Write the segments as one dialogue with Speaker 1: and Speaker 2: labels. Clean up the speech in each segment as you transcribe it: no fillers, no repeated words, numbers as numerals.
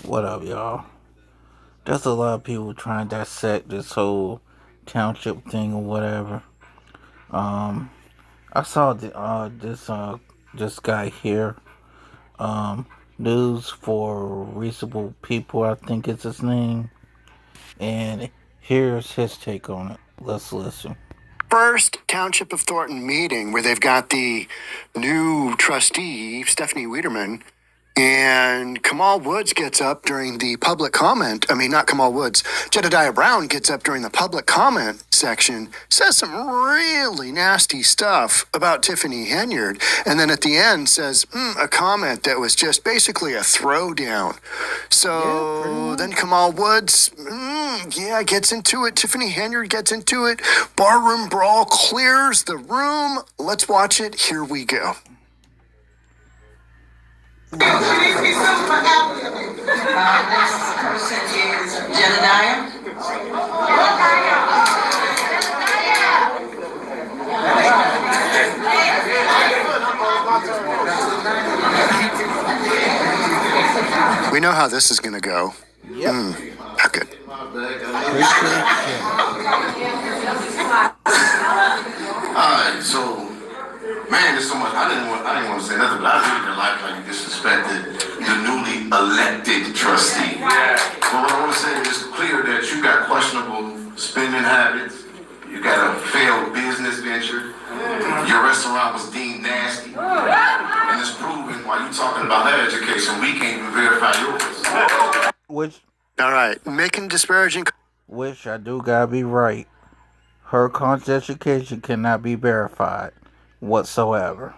Speaker 1: What up, y'all? There's a lot of people trying to dissect this whole township thing or whatever. Um, I saw this guy here. Um, News for Reasonable People, I think it's his name, and here's his take on it. Let's listen.
Speaker 2: First Township of Thornton meeting where they've got the new trustee, Stephanie Wiederman, and Kamal Woods gets up during the public comment. I mean, not Kamal Woods. Jedediah Brown gets up during the public comment section, says some really nasty stuff about Tiffany Henyard, and then at the end says a comment that was just basically a throwdown. So then Kamal Woods, gets into it. Tiffany Henyard gets into it. Barroom Brawl clears the room. Let's watch it. Here we go.
Speaker 3: Next person is Jedediah.
Speaker 2: We know how this is going to go.
Speaker 1: Yep.
Speaker 2: Not good.
Speaker 4: Alright, so man, there's so much. I didn't want to say nothing, but I really didn't like how you disrespected the newly elected trustee. But what I want to say is clear that you got questionable spending habits. You got a failed business venture. Your restaurant was deemed nasty. And it's proven while you talking about her education, we can't even verify yours.
Speaker 2: All right, making disparaging.
Speaker 1: Which I do gotta be right. Her college education cannot be verified whatsoever.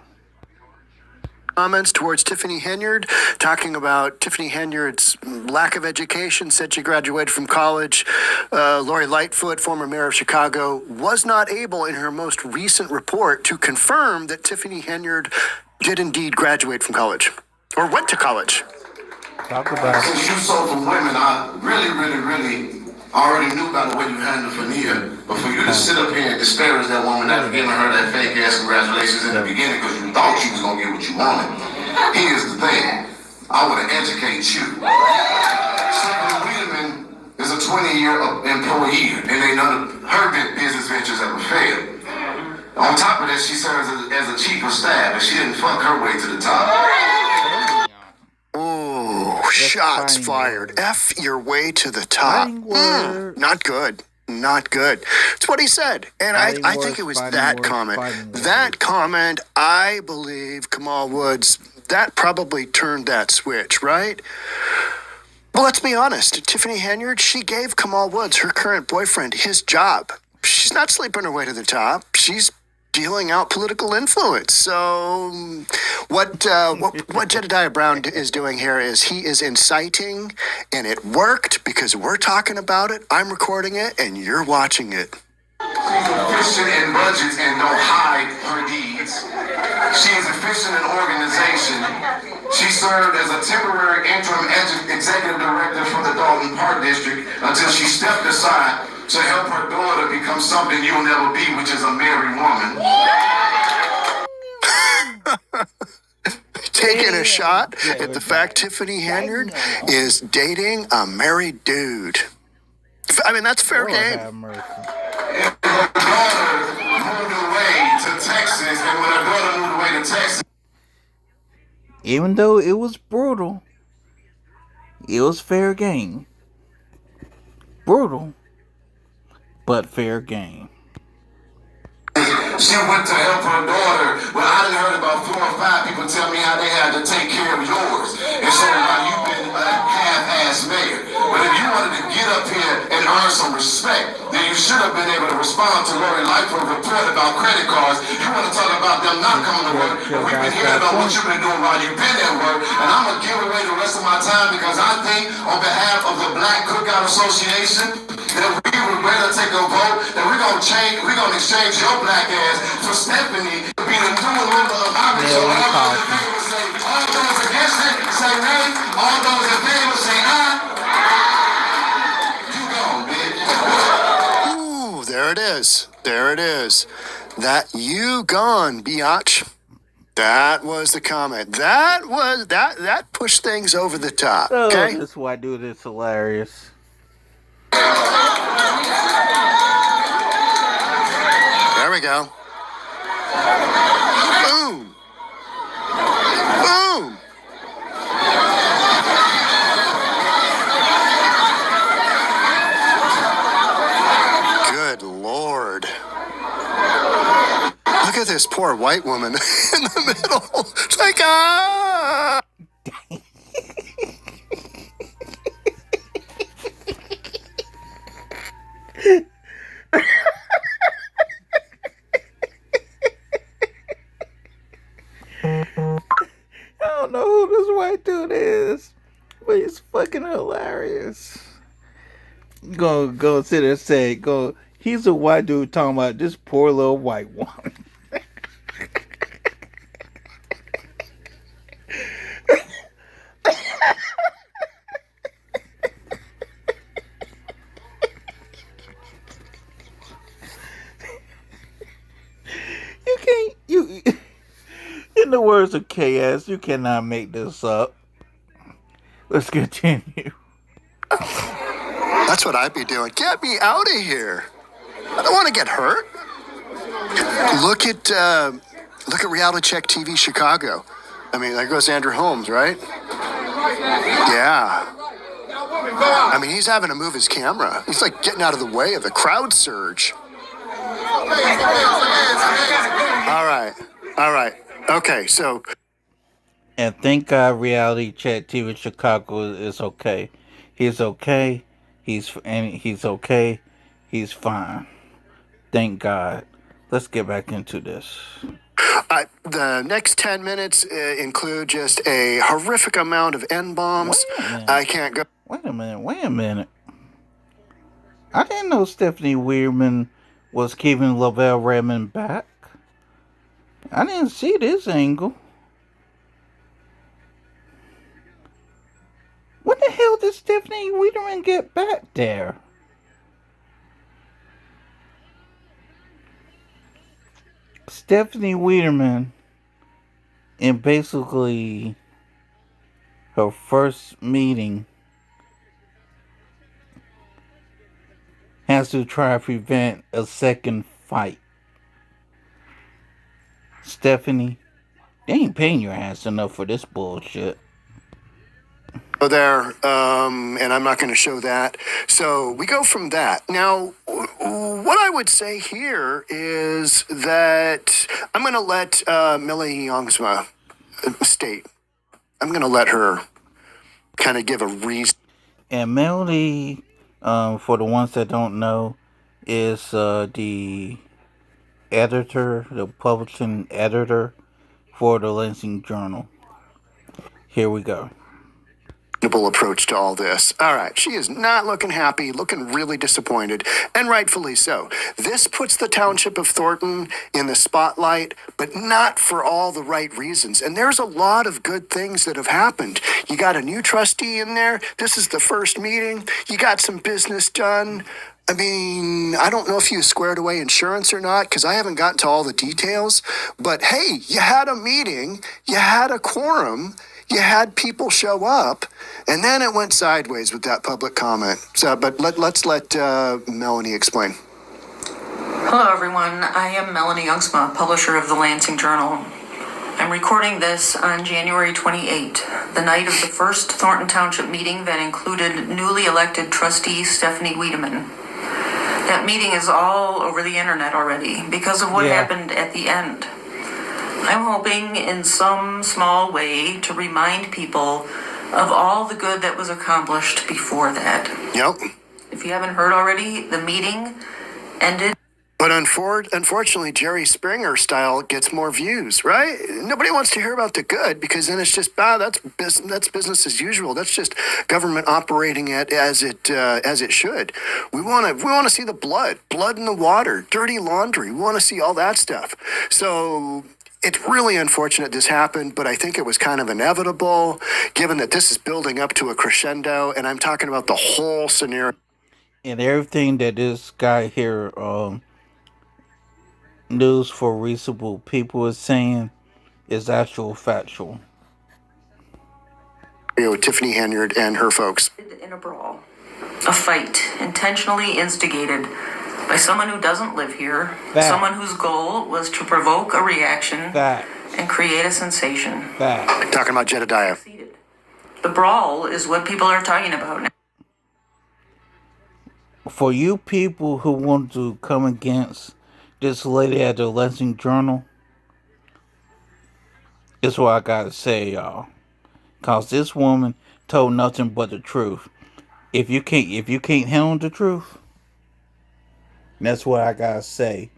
Speaker 2: Comments towards Tiffany Henyard, talking about Tiffany Henyard's lack of education, said she graduated from college. Lori Lightfoot, former mayor of Chicago, was not able in her most recent report to confirm that Tiffany Henyard did indeed graduate from college or went to college.
Speaker 1: Talk about it.
Speaker 4: Since you sold from women, I really already knew about the way you handled Fania. But for you to sit up here and disparage that woman after giving her that fake ass congratulations in the beginning because you thought she was going to get what you wanted. Here's the thing. I want to educate you. Stephanie Wiedemann is a 20-year employee, and ain't none of her business ventures ever failed. On top of that, she serves as a chief of staff, and she didn't fuck her way to the top.
Speaker 2: Oh, shots fired. F your way to the top. Not good. Not good. It's what he said. And I think it was that comment. That comment, I believe, Kamal Woods, that probably turned that switch, right? Well, let's be honest. Tiffany Henyard, she gave Kamal Woods, her current boyfriend, his job. She's not sleeping her way to the top. She's dealing out political influence. So what Jedediah Brown is doing here is he is inciting, and it worked because we're talking about it, I'm recording it, and you're watching it.
Speaker 4: She's efficient in budgets and don't hide her deeds. She is efficient in organization. She served as a temporary interim executive director for the Dalton Park District until she stepped aside to help her daughter become something you'll never be, which is a married woman.
Speaker 2: Taking a shot at the fact Tiffany Henyard is dating a married dude. I mean, that's fair game.
Speaker 1: Have mercy.
Speaker 4: Her daughter moved away to Texas, and when her daughter moved away to Texas,
Speaker 1: Even though it was brutal, it was fair game. Brutal, but fair game.
Speaker 4: she went to help her daughter. Well, I done heard about 4 or 5 people tell me how they had to take care of yours. And so now you've been a half-ass mayor. But if you wanted to get up here and earn some respect, then you should have been able to respond to Lori Lightfoot's report about credit cards. You want to talk about them not coming to work, and we've been hearing about what you've been doing while you've been at work. And I'm going to give away the rest of my time because I think on behalf of the Black Cookout Association, that we would rather take a vote that we're going to exchange your black ass for Stephanie to be the new member of our
Speaker 1: Yeah, we caught you.
Speaker 4: all those against it, say nay. All those in favor, say aye. You gone, bitch.
Speaker 2: Ooh, there it is. There it is. That you gone, biatch. That was the comment. That pushed things over the top. Okay.
Speaker 1: Oh, this white dude is hilarious.
Speaker 2: There we go. Boom. Boom. Good Lord. Look at this poor white woman in the middle. It's like, ah.
Speaker 1: I don't know who this white dude is, but he's fucking hilarious. Go sit there and say, he's a white dude talking about this poor little white woman. You in the words of KS, you cannot make this up. Let's continue.
Speaker 2: That's what I'd be doing. Get me out of here. I don't want to get hurt. Look at Reality Check TV Chicago. I mean, there goes Andrew Holmes, right? Yeah. I mean, he's having to move his camera. He's like getting out of the way of the crowd surge. All right. Okay, so.
Speaker 1: And thank God Reality Check TV Chicago is okay. He's okay. He's okay. He's fine. Thank God. Let's get back into this.
Speaker 2: The next 10 minutes include just a horrific amount of N-bombs. I can't go.
Speaker 1: Wait a minute. I didn't know Stephanie Weirman was keeping Lavelle Redmond back. I didn't see this angle. When the hell did Stephanie Weirman get back there? Stephanie Weirman, in basically her first meeting, has to try to prevent a second fight. Stephanie, they ain't paying your ass enough for this bullshit.
Speaker 2: There, and I'm not going to show that. So we go from that. Now, what I would say here is that I'm going to let Millie Youngsma state. I'm going to let her kind of give a reason.
Speaker 1: And Melody, for the ones that don't know, is the editor, the publishing editor for the Lansing Journal. Here we go.
Speaker 2: Approach to all this. All right, she is not looking happy, looking really disappointed, and rightfully so. This puts the township of Thornton in the spotlight, but not for all the right reasons. And there's a lot of good things that have happened. You got a new trustee in there. This is the first meeting. You got some business done. I mean, I don't know if you squared away insurance or not, because I haven't gotten to all the details. But hey, you had a meeting, you had a quorum, you had people show up, and then it went sideways with that public comment. So, but let's let Melanie explain.
Speaker 5: Hello, everyone. I am Melanie Youngsma, publisher of the Lansing Journal. I'm recording this on January 28, the night of the first Thornton Township meeting that included newly elected trustee Stephanie Wiedemann. That meeting is all over the internet already because of what happened at the end. I'm hoping in some small way to remind people of all the good that was accomplished before that.
Speaker 2: Yep.
Speaker 5: If you haven't heard already, the meeting ended.
Speaker 2: But unfortunately, Jerry Springer style gets more views, right? Nobody wants to hear about the good because then it's just that's business as usual. That's just government operating it as it should. We want to see the blood in the water, dirty laundry. We want to see all that stuff. So it's really unfortunate this happened, but I think it was kind of inevitable given that this is building up to a crescendo, and I'm talking about the whole scenario.
Speaker 1: And everything that this guy here, News for Reasonable People, is saying is actual factual.
Speaker 2: With Tiffany Henyard and her folks.
Speaker 5: In a brawl, a fight intentionally instigated by someone who doesn't live here, someone whose goal was to provoke a reaction and create a sensation.
Speaker 2: Talking about Jedediah.
Speaker 5: The brawl is what people are talking about now.
Speaker 1: For you people who want to come against this lady at the Lansing Journal, it's what I gotta say, y'all. Cause this woman told nothing but the truth. If you can't handle the truth, that's what I gotta say.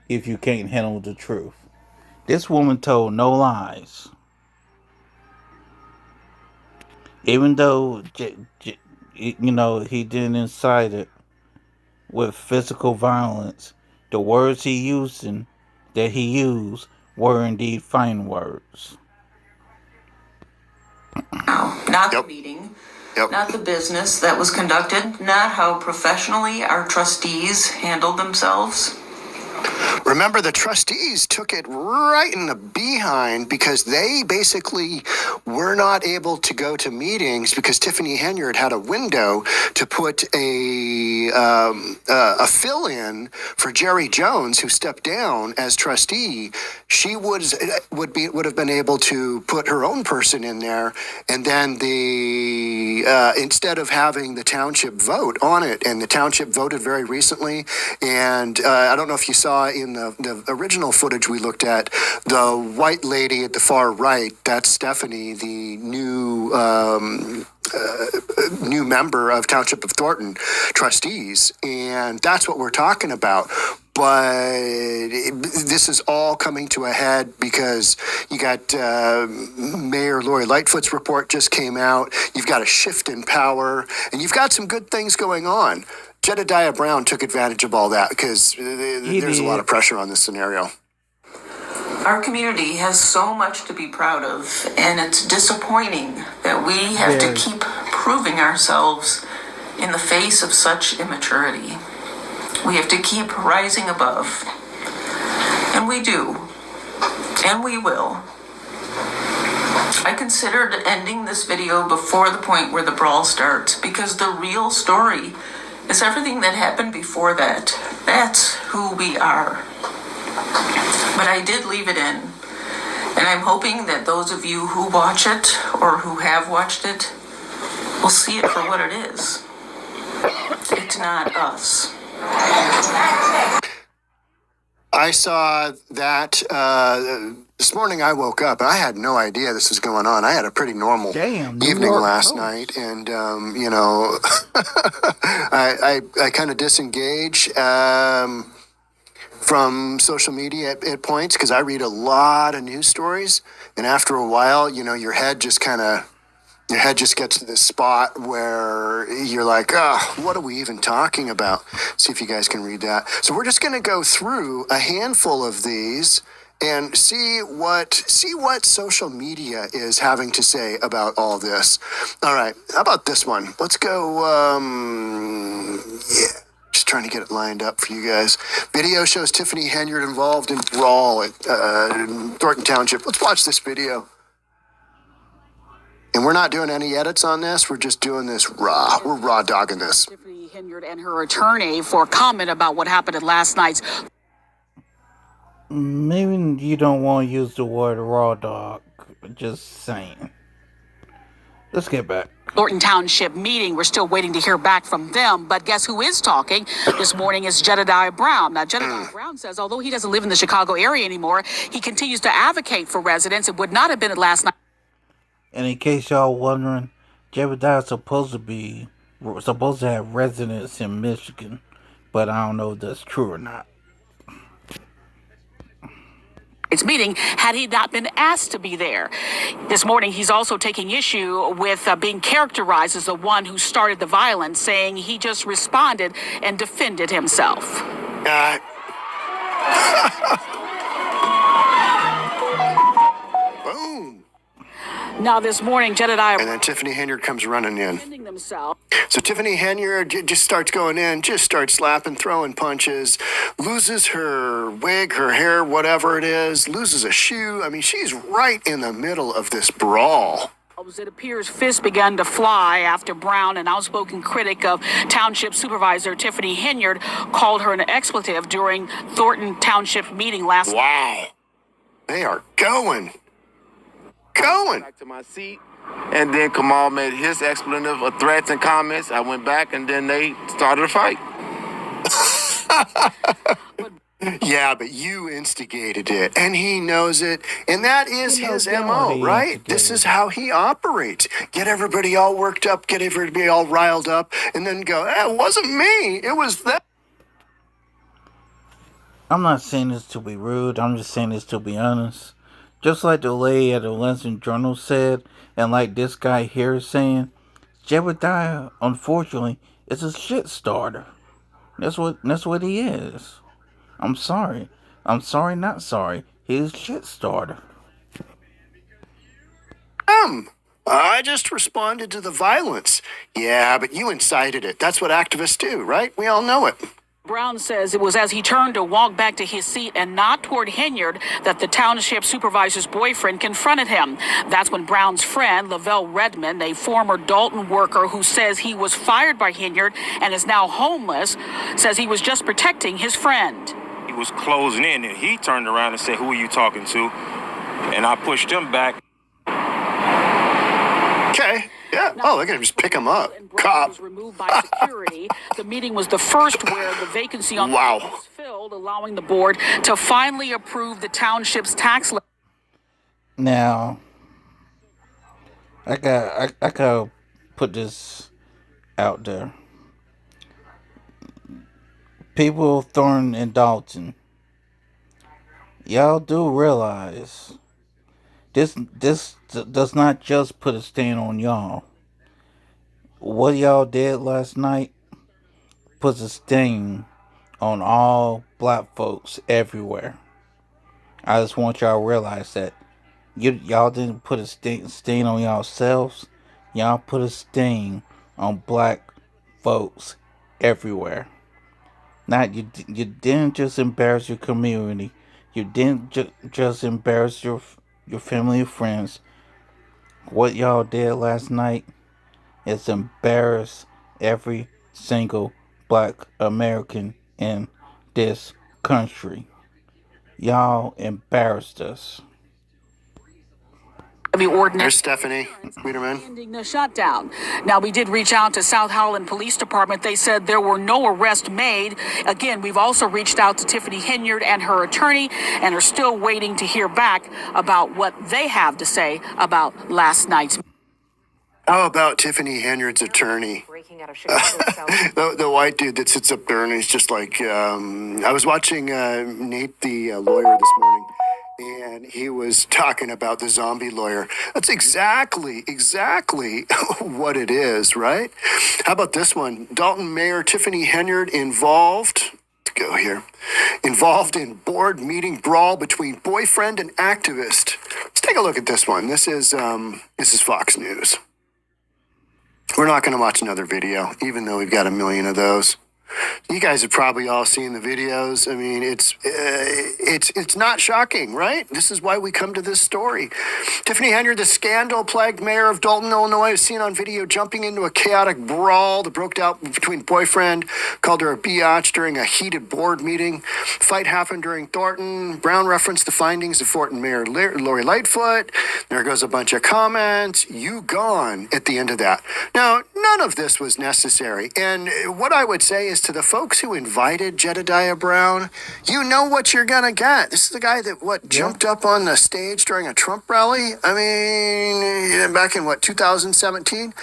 Speaker 1: If you can't handle the truth, this woman told no lies. Even though he didn't incite it with physical violence, the words he used were indeed fine words.
Speaker 5: Not the meeting, not the business that was conducted, not how professionally our trustees handled themselves.
Speaker 2: Remember, the trustees took it right in the behind because they basically were not able to go to meetings because Tiffany Henyard had a window to put a fill-in for Jerry Jones, who stepped down as trustee. She would have been able to put her own person in there, and then instead of having the township vote on it, and the township voted very recently, and I don't know if you saw in the original footage we looked at, the white lady at the far right, that's Stephanie, the new member of Township of Thornton trustees, and that's what we're talking about. But this is all coming to a head because you got Mayor Lori Lightfoot's report just came out. You've got a shift in power, and you've got some good things going on. Jedediah Brown took advantage of all that because there's a lot of pressure on this scenario.
Speaker 5: Our community has so much to be proud of, and it's disappointing that we have to keep proving ourselves in the face of such immaturity. We have to keep rising above. And we do. And we will. I considered ending this video before the point where the brawl starts because the real story is everything that happened before that. That's who we are. But I did leave it in. And I'm hoping that those of you who watch it or who have watched it will see it for what it is. It's not us.
Speaker 2: I saw that this morning. I woke up and I had no idea this was going on. I had a pretty normal evening last night, and I kind of disengage from social media at points because I read a lot of news stories, and after a while, your head just gets to this spot where you're like, oh, what are we even talking about? See if you guys can read that. So we're just going to go through a handful of these and see what social media is having to say about all this. All right, how about this one? Let's go, just trying to get it lined up for you guys. Video shows Tiffany Henyard involved in Brawl at Thornton Township. Let's watch this video. And we're not doing any edits on this. We're just doing this raw. We're raw dogging this.
Speaker 6: Tiffany Henyard and her attorney for comment about what happened at last night's.
Speaker 1: Maybe you don't want to use the word raw dog. Just saying. Let's get back.
Speaker 6: Thornton Township meeting. We're still waiting to hear back from them. But guess who is talking this morning is Jedediah Brown. Now, Jedediah Brown says although he doesn't live in the Chicago area anymore, he continues to advocate for residents. It would not have been at last night.
Speaker 1: And in case y'all wondering, Jedediah is supposed to have residence in Michigan, but I don't know if that's true or not.
Speaker 6: Its meeting had he not been asked to be there. This morning, he's also taking issue with being characterized as the one who started the violence, saying he just responded and defended himself.
Speaker 2: Boom.
Speaker 6: Now this morning, Jedediah
Speaker 2: And then Tiffany Henyard comes running in.
Speaker 6: defending themselves.
Speaker 2: So Tiffany Henyard just starts going in, just starts slapping, throwing punches, loses her wig, her hair, whatever it is, loses a shoe. I mean, she's right in the middle of this brawl.
Speaker 6: It appears fists began to fly after Brown, an outspoken critic of Township Supervisor Tiffany Henyard, called her an expletive during Thornton Township meeting last night.
Speaker 2: Wow. They are going.
Speaker 7: Back to my seat, and then Kamal made his expletive of threats and comments. I went back, and then they started a fight.
Speaker 2: Yeah, but you instigated it, and he knows it, and that is his MO, right? This is how he operates. Get everybody all worked up, get everybody all riled up, and then go, it wasn't me, it was them.
Speaker 1: I'm not saying this to be rude, I'm just saying this to be honest. Just like the lady at the Lansing Journal said, and like this guy here is saying, Jedediah, unfortunately, is a shit starter. That's what he is. I'm sorry, not sorry. He's a shit starter.
Speaker 2: I just responded to the violence. Yeah, but you incited it. That's what activists do, right? We all know it.
Speaker 6: Brown says it was as he turned to walk back to his seat and not toward Henyard that the township supervisor's boyfriend confronted him. That's when Brown's friend, Lavelle Redmond, a former Dalton worker who says he was fired by Henyard and is now homeless, says he was just protecting his friend.
Speaker 8: He was closing in, and he turned around and said, "Who are you talking to?" And I pushed him back.
Speaker 2: Okay. Yeah. Oh, they're going to just pick him up. Cop.
Speaker 6: Was removed by security. The meeting was the first where the vacancy on the board was filled, allowing the board to finally approve the township's tax levy.
Speaker 1: Now, I gotta put this out there. People of Thornton and Dalton, y'all do realize this does not just put a stain on y'all. What y'all did last night puts a stain on all black folks everywhere. I just want y'all to realize that y'all didn't put a stain on yourselves. Y'all put a stain on black folks everywhere. Not you didn't just embarrass your community. You didn't just embarrass your family and friends. What y'all did last night is embarrass every single black American in this country. Y'all embarrassed us.
Speaker 2: There's Stephanie Wiederman.
Speaker 6: Ending the shutdown. Now, we did reach out to South Howland Police Department. They said there were no arrests made. Again, we've also reached out to Tiffany Henyard and her attorney and are still waiting to hear back about what they have to say about last night's.
Speaker 2: How about Tiffany Henyard's attorney? The white dude that sits up there and he's just like, I was watching Nate, the lawyer, this morning, and he was talking about the zombie lawyer. That's exactly what it is, right? How about this one? Dalton Mayor Tiffany Henyard involved in board meeting brawl between boyfriend and activist. Let's take a look at this one. This is Fox News. We're not going to watch another video, even though we've got a million of those. You guys have probably all seen the videos. I mean, it's not shocking, right? This is why we come to this story. Tiffany Henyard, the scandal-plagued mayor of Dalton, Illinois, is seen on video jumping into a chaotic brawl that broke out between boyfriend, called her a biatch during a heated board meeting. Fight happened during Thornton. Brown referenced the findings of Thornton Mayor Lori Lightfoot. There goes a bunch of comments. You gone at the end of that. Now, none of this was necessary. And what I would say is to the folks who invited Jedediah Brown, you know what you're going to get. This is the guy that, jumped up on the stage during a Trump rally? I mean, back in, 2017?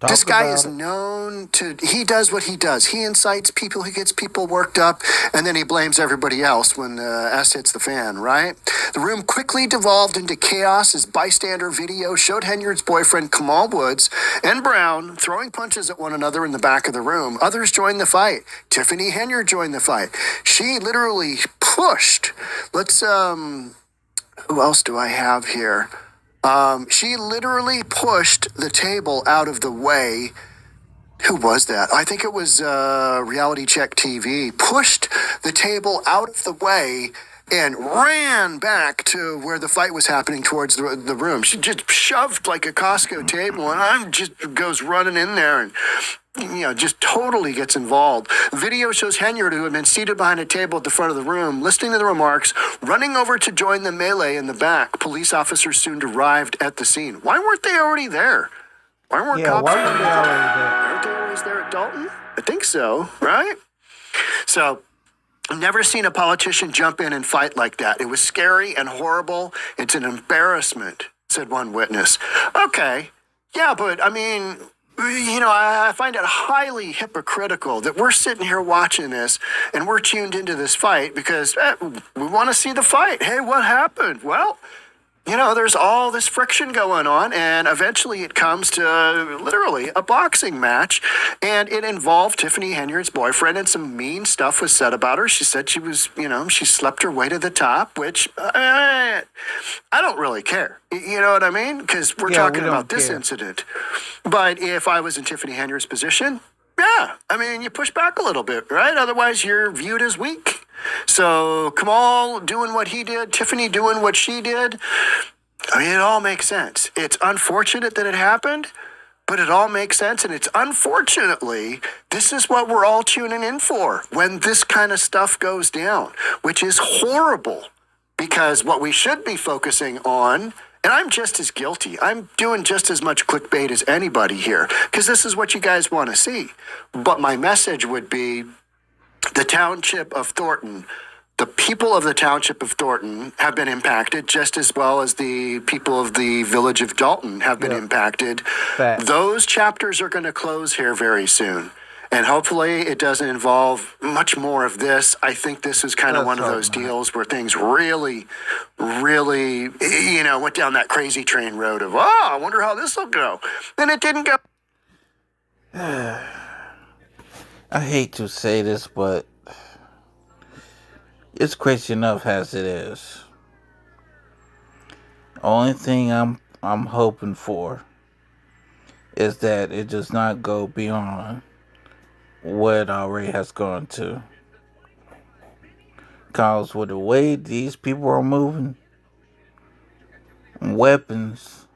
Speaker 2: This guy is known to, he does what he does. He incites people, he gets people worked up, and then he blames everybody else when the S hits the fan, right? The room quickly devolved into chaos as bystander video showed Henyard's boyfriend Kamal Woods and Brown throwing punches at one another in the back of the room. Others joined the fight. Tiffany Henyard joined the fight. She literally pushed. Let's, who else do I have here? She literally pushed the table out of the way. Who was that? I think it was Reality Check TV. Pushed the table out of the way and ran back to where the fight was happening towards the room. She just shoved like a Costco table, and I'm just goes running in there and just totally gets involved. Video shows Henyard, who had been seated behind a table at the front of the room, listening to the remarks, running over to join the melee in the back. Police officers soon arrived at the scene. Why weren't they already there? Why weren't cops?
Speaker 1: Why weren't they already there?
Speaker 2: Aren't they always there at Dalton? I think so, right? So, I've never seen a politician jump in and fight like that. It was scary and horrible. It's an embarrassment, said one witness. Okay, yeah, but I mean, I find it highly hypocritical that we're sitting here watching this and we're tuned into this fight because we want to see the fight. Hey, what happened? Well, there's all this friction going on, and eventually it comes to literally a boxing match, and it involved Tiffany Henyard's boyfriend, and some mean stuff was said about her. She said she was, she slept her way to the top, which I don't really care. You know what I mean? Because we're talking about this incident. But if I was in Tiffany Henyard's position, you push back a little bit, right? Otherwise, you're viewed as weak. So Kamal doing what he did, Tiffany doing what she did, it all makes sense. It's unfortunate that it happened, but it all makes sense. And it's unfortunately, this is what we're all tuning in for when this kind of stuff goes down, which is horrible because what we should be focusing on, and I'm just as guilty. I'm doing just as much clickbait as anybody here because this is what you guys want to see. But my message would be the township of Thornton, the people of the township of Thornton have been impacted just as well as the people of the village of Dalton have been impacted.
Speaker 1: Fact.
Speaker 2: Those chapters are going to close here very soon. And hopefully it doesn't involve much more of this. I think this is kind of one of those deals where things really, really, went down that crazy train road of, I wonder how this will go. And it didn't go.
Speaker 1: I hate to say this, but it's crazy enough as it is. Only thing I'm hoping for is that it does not go beyond what it already has gone to. Because with the way these people are moving, weapons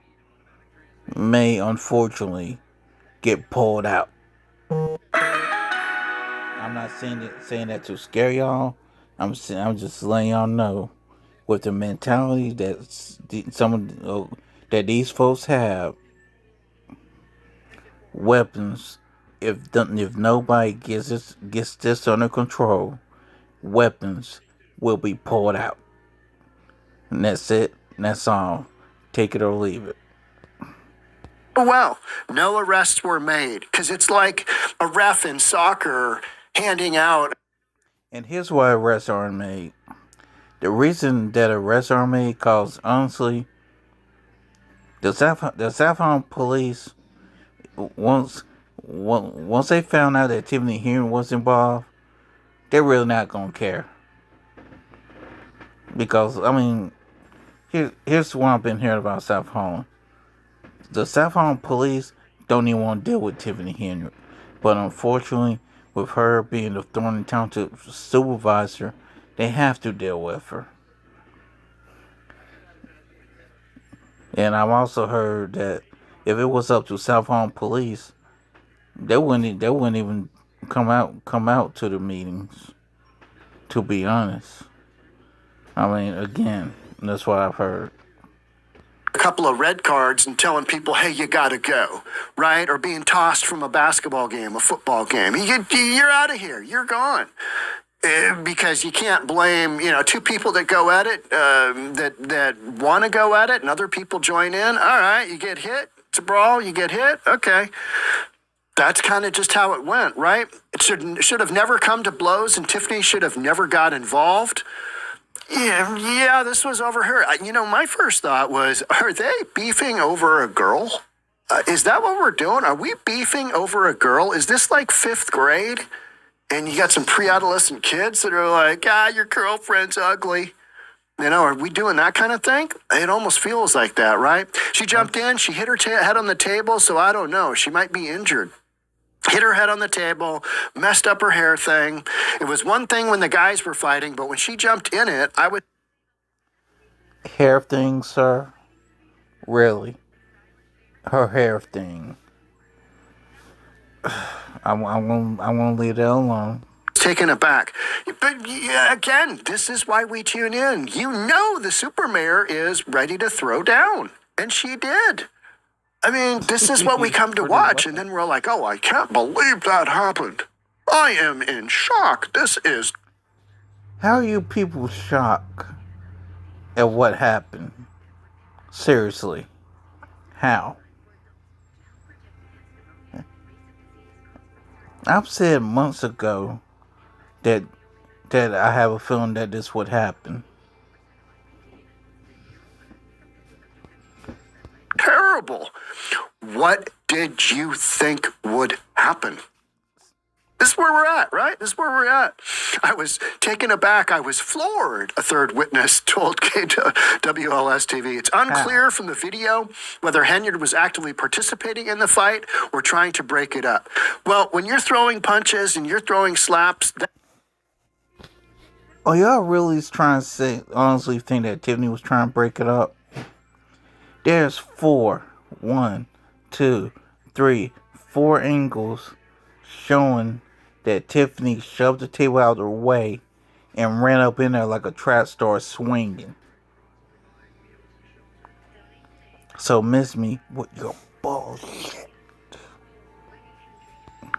Speaker 1: may unfortunately get pulled out. I'm not saying that to scare y'all. I'm just letting y'all know with the mentality that that these folks have, weapons. If nobody gets this under control, weapons will be pulled out. And that's it. And that's all. Take it or leave it.
Speaker 2: Well, no arrests were made because it's like a ref in soccer handing out.
Speaker 1: And here's why arrests aren't made. The reason that arrests aren't made, because honestly, the South police, once they found out that Tiffany Henyard was involved, they're really not gonna care. Because here's what I've been hearing about South Holland. The South Holland police don't even want to deal with Tiffany Henyard, but unfortunately, with her being the Thornton Township supervisor, they have to deal with her. And I've also heard that if it was up to South Holland police, they wouldn't even come out to the meetings. To be honest, again, that's what I've heard.
Speaker 2: A couple of red cards and telling people, hey, you gotta go, right? Or being tossed from a basketball game, a football game. You're out of here. You're gone. Because you can't blame, two people that go at it, that want to go at it, and other people join in. All right, you get hit. It's a brawl. You get hit. Okay. That's kind of just how it went, right? It should have never come to blows, and Tiffany should have never got involved. Yeah, this was over her. My first thought was, are they beefing over a girl? Is that what we're doing? Are we beefing over a girl? Is this like 5th grade? And you got some pre-adolescent kids that are like, your girlfriend's ugly. Are we doing that kind of thing? It almost feels like that, right? She jumped in, she hit her head on the table, so I don't know. She might be injured. Hit her head on the table, messed up her hair thing. It was one thing when the guys were fighting, but when she jumped in it, I would...
Speaker 1: Hair thing, sir? Really? Her hair thing. I'm gonna leave that alone.
Speaker 2: Taken aback. But again, this is why we tune in. The super mayor is ready to throw down. And she did. I mean, this is what we come to watch. And then we're like, oh, I can't believe that happened. I am in shock. This is...
Speaker 1: How are you people shocked at what happened? Seriously. How? I've said months ago that I have a feeling that this would happen.
Speaker 2: Terrible. What did you think would happen? This is where we're at, right? This is where we're at. I was taken aback. I was floored, a third witness told WLS TV. It's unclear from the video whether Henyard was actively participating in the fight or trying to break it up. Well, when you're throwing punches and you're throwing slaps...
Speaker 1: Oh, y'all really honestly think that Tiffany was trying to break it up? There's 4 angles showing that Tiffany shoved the table out of her way and ran up in there like a trap star swinging. So miss me with your bullshit.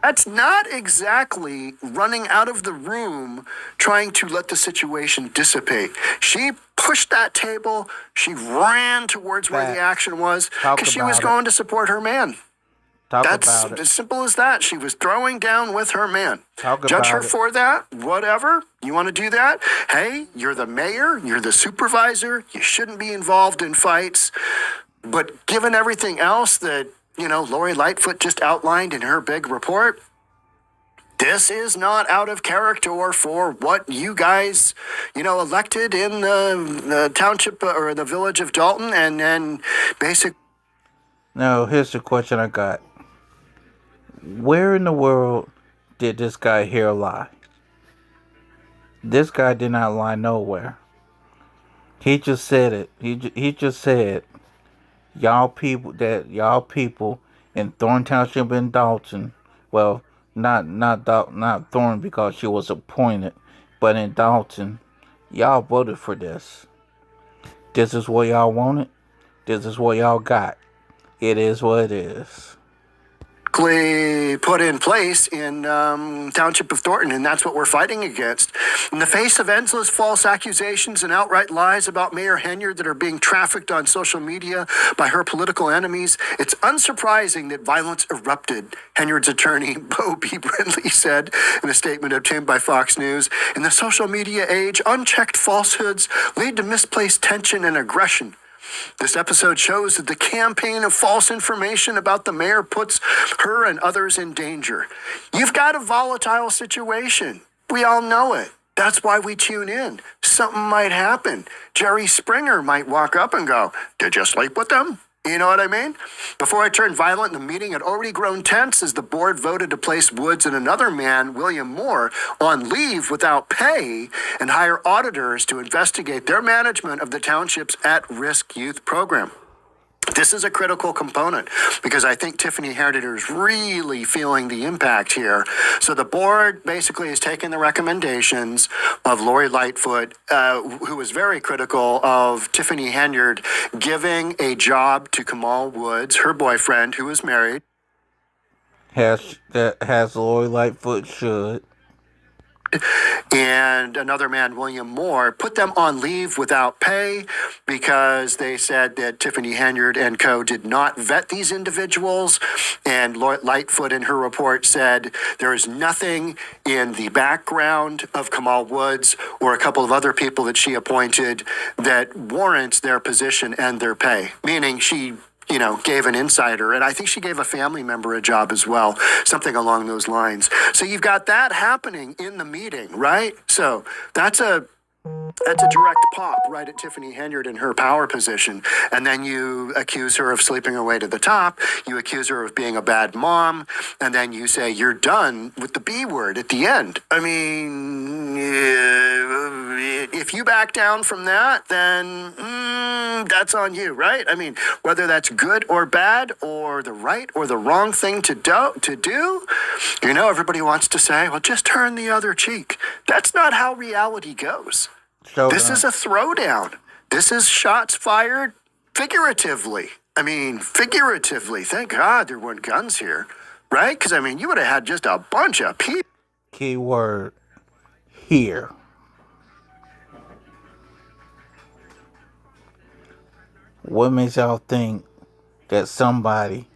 Speaker 2: That's not exactly running out of the room trying to let the situation dissipate. She pushed that table. She ran towards where the action was because she was going to support her man. That's as simple as that. She was throwing down with her man. Judge her for that, whatever. You want to do that? Hey, you're the mayor. You're the supervisor. You shouldn't be involved in fights. But given everything else that, Lori Lightfoot just outlined in her big report, this is not out of character for what you guys, elected in the township or the village of Dalton, and then basically...
Speaker 1: Now, here's the question I got. Where in the world did this guy here lie? This guy did not lie nowhere. He just said it. He just said, y'all people in Thornton Township in Dalton, well, not Thornton because she was appointed, but in Dalton, y'all voted for this. This is what y'all wanted. This is what y'all got. It is what it is.
Speaker 2: Put in place in township of Thornton, and that's what we're fighting against. In the face of endless false accusations and outright lies about Mayor Henyard that are being trafficked on social media by her political enemies, it's unsurprising that violence erupted, Henyard's attorney, Bo B. Brindley, said in a statement obtained by Fox News. In the social media age, unchecked falsehoods lead to misplaced tension and aggression. This episode shows that the campaign of false information about the mayor puts her and others in danger. You've got a volatile situation. We all know it. That's why we tune in. Something might happen. Jerry Springer might walk up and go, "Did you sleep with them?" You know what I mean? Before it turned violent, the meeting had already grown tense as the board voted to place Woods and another man, William Moore, on leave without pay and hire auditors to investigate their management of the township's at-risk youth program. This is a critical component because I think Tiffany Henyard is really feeling the impact here. So the board basically has taken the recommendations of Lori Lightfoot, who was very critical of Tiffany Henyard giving a job to Kamal Woods, her boyfriend, who is married.
Speaker 1: Has Lori Lightfoot should.
Speaker 2: And another man, William Moore, put them on leave without pay because they said that Tiffany Henyard and co. did not vet these individuals. And Lightfoot in her report said there is nothing in the background of Kamal Woods or a couple of other people that she appointed that warrants their position and their pay, meaning she gave an insider, and I think she gave a family member a job as well, something along those lines. So you've got that happening in the meeting, right? So that's a That's a direct pop right at Tiffany Henyard in her power position. And then you accuse her of sleeping her way to the top. You accuse her of being a bad mom. And then you say you're done with the B word at the end. I mean, if you back down from that, then that's on you, right? I mean, whether that's good or bad or the right or the wrong thing to do, you know, everybody wants to say, well, just turn the other cheek. That's not how reality goes. This is a throwdown. This is shots fired figuratively. I mean, figuratively. Thank God there weren't guns here, right? Because, I mean, you would have had just a bunch of people.
Speaker 1: Keyword here. What makes y'all think that somebody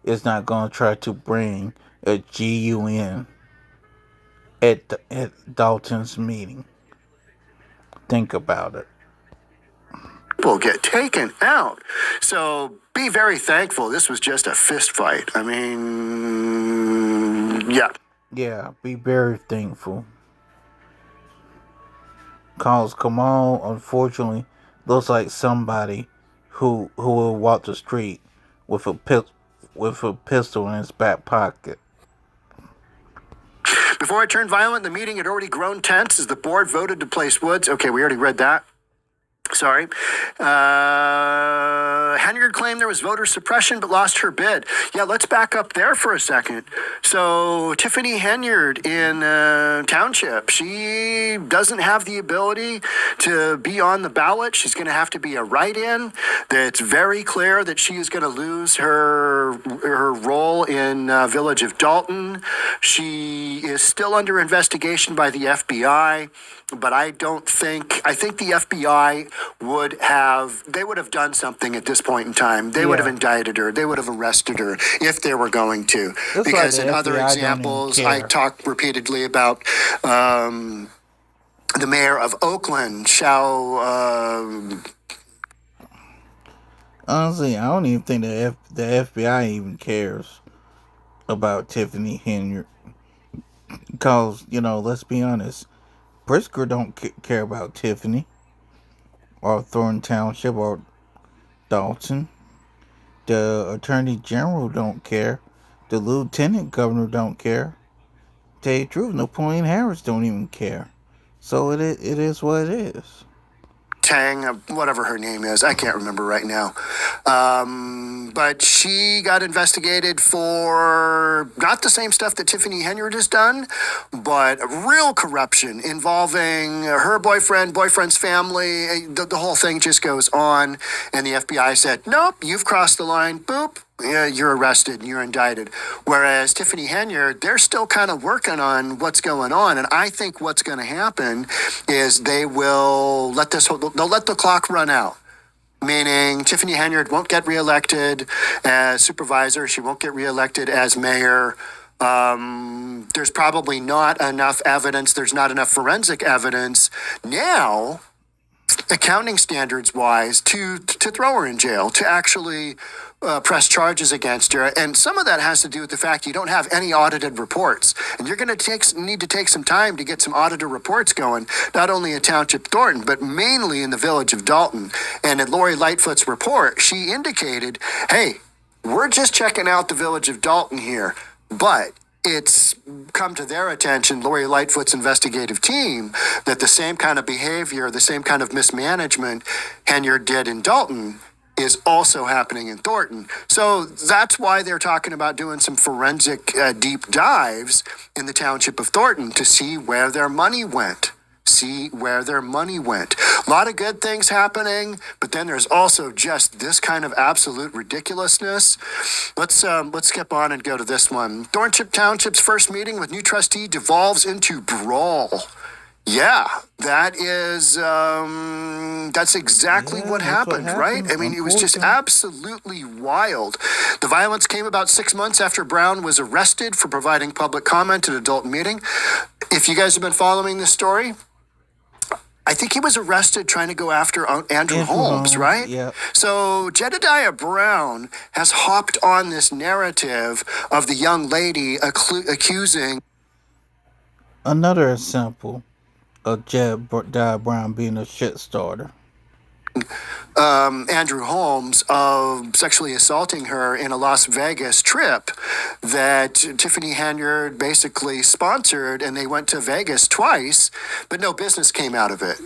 Speaker 1: is not going to try to bring a GUN at Dalton's meeting? Think about it.
Speaker 2: People get taken out. So be very thankful this was just a fist fight. I mean, yeah.
Speaker 1: Yeah, be very thankful. Cause Kamal, unfortunately, looks like somebody who will walk the street with a pistol in his back pocket.
Speaker 2: Before it turned violent, the meeting had already grown tense as the board voted to place Woods. Okay, we already read that. Sorry. Henyard claimed there was voter suppression but lost her bid. Yeah, let's back up there for a second. So Tiffany Henyard in Township, she doesn't have the ability to be on the ballot. She's going to have to be a write-in. It's very clear that she is going to lose her role in Village of Dalton. She is still under investigation by the FBI. But I think the FBI would have done something at this point in time. They would have indicted her. They would have arrested her if they were going to.
Speaker 1: Looks
Speaker 2: because
Speaker 1: like
Speaker 2: in
Speaker 1: the
Speaker 2: other
Speaker 1: FBI
Speaker 2: examples, I talked repeatedly about the mayor of Oakland
Speaker 1: Honestly, I don't even think the FBI even cares about Tiffany Henyard. Because, you know, let's be honest. Brisker don't care about Tiffany or Thornton Township or Dalton. The Attorney General don't care. The Lieutenant Governor don't care. Tell you the truth, Napoleon Harris don't even care. So it is what it is.
Speaker 2: Tang, whatever her name is, I can't remember right now. But she got investigated for not the same stuff that Tiffany Henyard has done, but real corruption involving her boyfriend's family. The whole thing just goes on. And the FBI said, nope, you've crossed the line. Boop. Yeah, you're arrested and you're indicted. Whereas Tiffany Henyard, they're still kind of working on what's going on. And I think what's going to happen is they'll let the clock run out. Meaning Tiffany Henyard won't get reelected as supervisor. She won't get reelected as mayor. There's probably not enough evidence. There's not enough forensic evidence now, accounting standards wise, to throw her in jail, to actually press charges against her. And some of that has to do with the fact you don't have any audited reports. And you're going to need to take some time to get some audited reports going, not only in Township Thornton, but mainly in the Village of Dalton. And in Lori Lightfoot's report, she indicated, hey, we're just checking out the Village of Dalton here, but it's come to their attention, Lori Lightfoot's investigative team, that the same kind of behavior, the same kind of mismanagement Henyard did in Dalton is also happening in Thornton. So that's why they're talking about doing some forensic deep dives in the township of Thornton to see where their money went. A lot of good things happening, but then there's also just this kind of absolute ridiculousness. Let's skip on and go to this one. Thornton Township's first meeting with new trustee devolves into brawl. Yeah, that's exactly what happened, right? I mean, it was just absolutely wild. The violence came about 6 months after Brown was arrested for providing public comment at an adult meeting. If you guys have been following this story, I think he was arrested trying to go after Andrew Holmes, right?
Speaker 1: Yeah.
Speaker 2: So Jedediah Brown has hopped on this narrative of the young lady accusing.
Speaker 1: Another example Jedediah Brown being a shit starter.
Speaker 2: Andrew Holmes of sexually assaulting her in a Las Vegas trip that Tiffany Henyard basically sponsored, and they went to Vegas twice, but no business came out of it.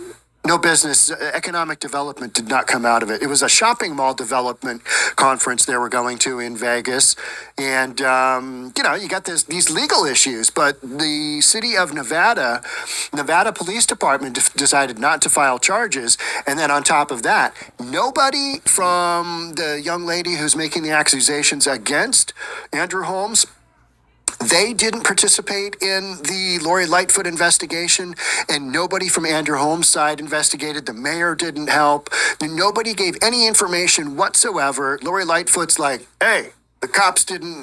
Speaker 2: No business, economic development did not come out of it. It was a shopping mall development conference they were going to in Vegas. And, you got these legal issues, but the city of Nevada Police Department decided not to file charges. And then on top of that, nobody from the young lady who's making the accusations against Andrew Holmes, they didn't participate in the Lori Lightfoot investigation, and nobody from Andrew Holmes' side investigated. The mayor didn't help. Nobody gave any information whatsoever. Lori Lightfoot's like, hey, the cops didn't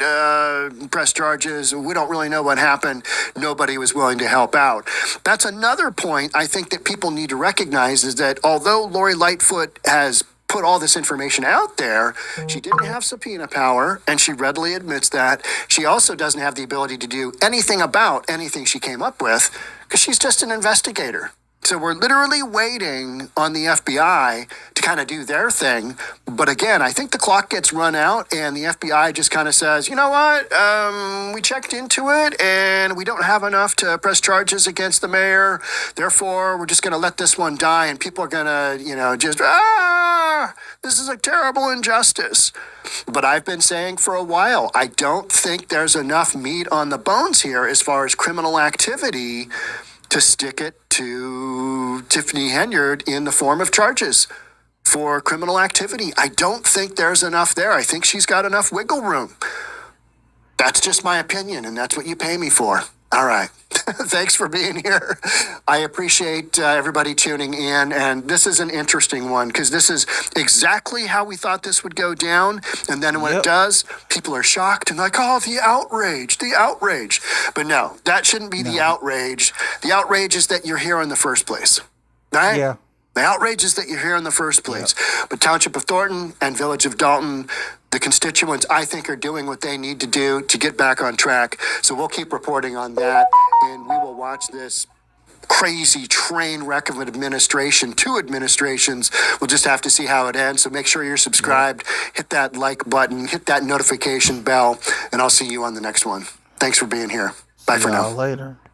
Speaker 2: press charges. We don't really know what happened. Nobody was willing to help out. That's another point I think that people need to recognize, is that although Lori Lightfoot has put all this information out there, she didn't have subpoena power, and she readily admits that. She also doesn't have the ability to do anything about anything she came up with, because she's just an investigator. So we're literally waiting on the FBI to kind of do their thing. But again, I think the clock gets run out, and the FBI just kind of says, you know what, we checked into it, and we don't have enough to press charges against the mayor. Therefore, we're just going to let this one die, and people are going to, this is a terrible injustice. But I've been saying for a while, I don't think there's enough meat on the bones here as far as criminal activity to stick it to Tiffany Henyard in the form of charges for criminal activity. I don't think there's enough there. I think she's got enough wiggle room. That's just my opinion, and that's what you pay me for. All right. Thanks for being here. I appreciate everybody tuning in, and this is an interesting one, because this is exactly how we thought this would go down, and then when it does, people are shocked and like, oh, the outrage. But no, that shouldn't be the outrage. The outrage is that you're here in the first place, right?
Speaker 1: Yeah.
Speaker 2: The outrage is that you're here in the first place. But Township of Thornton and Village of Dalton, the constituents, I think, are doing what they need to do to get back on track. So we'll keep reporting on that, and we will watch this crazy train wreck of an administration, two administrations. We'll just have to see how it ends. So make sure you're subscribed, hit that like button, hit that notification bell, and I'll see you on the next one. Thanks for being here. Bye for now.
Speaker 1: Later.